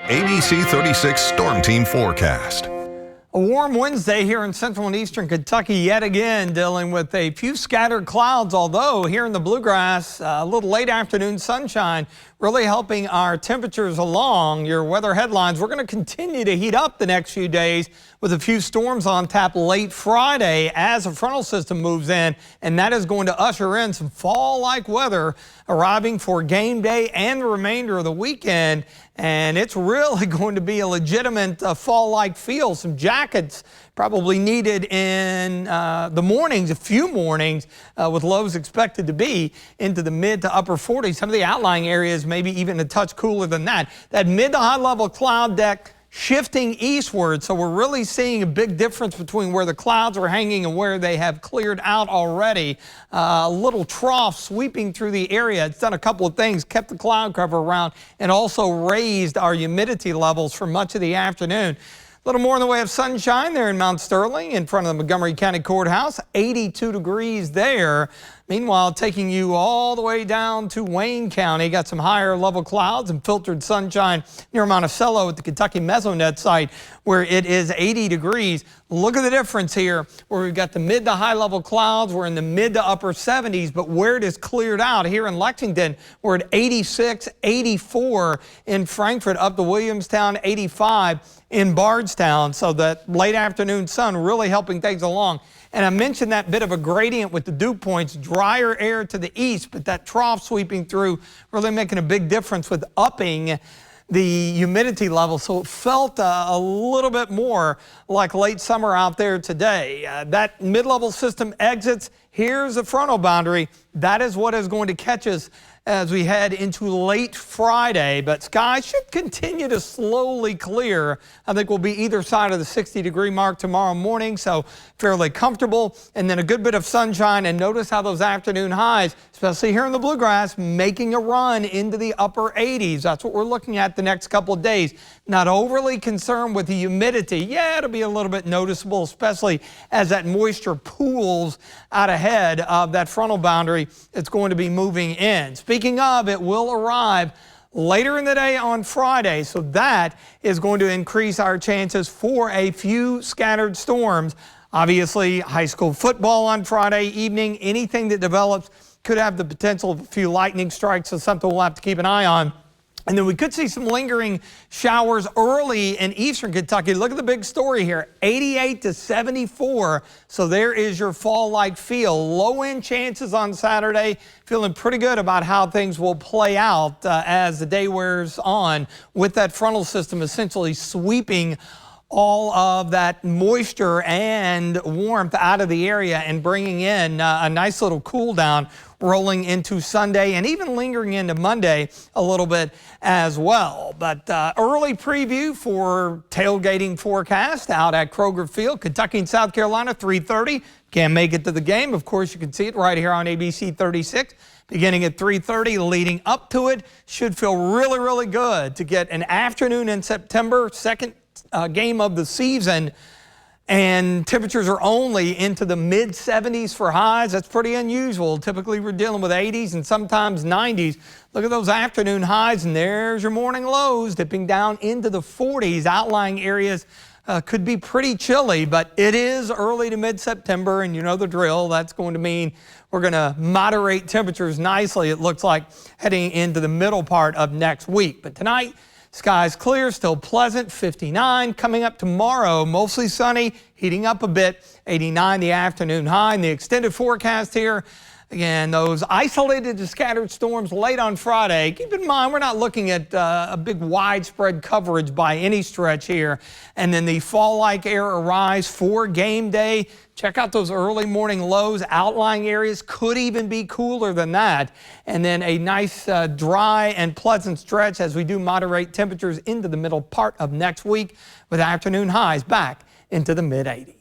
ABC 36 Storm Team Forecast. A warm Wednesday here in central and eastern Kentucky yet again, dealing with a few scattered clouds, although here in the bluegrass, a little late afternoon sunshine really helping our temperatures along. Your weather headlines, we're going to continue to heat up the next few days with a few storms on tap late Friday as a frontal system moves in, and that is going to usher in some fall-like weather arriving for game day and the remainder of the weekend. And it's really going to be a legitimate fall-like feel. Some jackets probably needed in the mornings, a few mornings, with lows expected to be into the mid to upper 40s. Some of the outlying areas maybe even a touch cooler than that. That mid to high level cloud deck shifting eastward, so we're really seeing a big difference between where the clouds are hanging and where they have cleared out already. A little trough sweeping through the area. It's done a couple of things, kept the cloud cover around and also raised our humidity levels for much of the afternoon. A little more in the way of sunshine there in Mount Sterling in front of the Montgomery County Courthouse, 82 degrees there. Meanwhile, taking you all the way down to Wayne County, got some higher level clouds and filtered sunshine near Monticello at the Kentucky Mesonet site where it is 80 degrees. Look at the difference here where we've got the mid to high level clouds. We're in the mid to upper 70s, but where it is cleared out here in Lexington, we're at 86, 84 in Frankfort, up to Williamstown, 85 in Bardstown. So that late afternoon sun really helping things along. And I mentioned that bit of a gradient with the dew points, drier air to the east, but that trough sweeping through really making a big difference with upping the humidity level. So it felt a little bit more like late summer out there today. That mid-level system exits. Here's the frontal boundary. That is what is going to catch us as we head into late Friday, but skies should continue to slowly clear. I think we'll be either side of the 60-degree mark tomorrow morning, so fairly comfortable. And then a good bit of sunshine, and notice how those afternoon highs, especially here in the bluegrass, making a run into the upper 80s. That's what we're looking at the next couple of days. Not overly concerned with the humidity. Yeah, it'll be a little bit noticeable, especially as that moisture pools out ahead of that frontal boundary. It's going to be moving in. Speaking of, it will arrive later in the day on Friday, so that is going to increase our chances for a few scattered storms. Obviously, high school football on Friday evening, anything that develops could have the potential of a few lightning strikes, so something we'll have to keep an eye on. And then we could see some lingering showers early in eastern Kentucky. Look at the big story here, 88 to 74. So there is your fall-like feel. Low-end chances on Saturday. Feeling pretty good about how things will play out as the day wears on with that frontal system essentially sweeping all of that moisture and warmth out of the area and bringing in a nice little cool down rolling into Sunday and even lingering into Monday a little bit as well. But early preview for tailgating forecast out at Kroger Field, Kentucky and South Carolina, 3:30. Can't make it to the game. Of course, you can see it right here on ABC 36. Beginning at 3:30, leading up to it, should feel really, really good to get an afternoon in September, second game of the season, and temperatures are only into the mid 70s for highs. That's pretty unusual. Typically we're dealing with 80s and sometimes 90s. Look at those afternoon highs, and there's your morning lows dipping down into the 40s. Outlying areas could be pretty chilly, but it is early to mid-September, and you know the drill. That's going to mean we're going to moderate temperatures nicely, it looks like, heading into the middle part of next week. But tonight, skies clear, still pleasant, 59. Coming up tomorrow, mostly sunny, heating up a bit, 89 the afternoon high. And the extended forecast here, again, those isolated to scattered storms late on Friday. Keep in mind, we're not looking at a big widespread coverage by any stretch here. And then the fall-like air arrives for game day. Check out those early morning lows. Outlying areas could even be cooler than that. And then a nice dry and pleasant stretch as we do moderate temperatures into the middle part of next week with afternoon highs back into the mid-80s.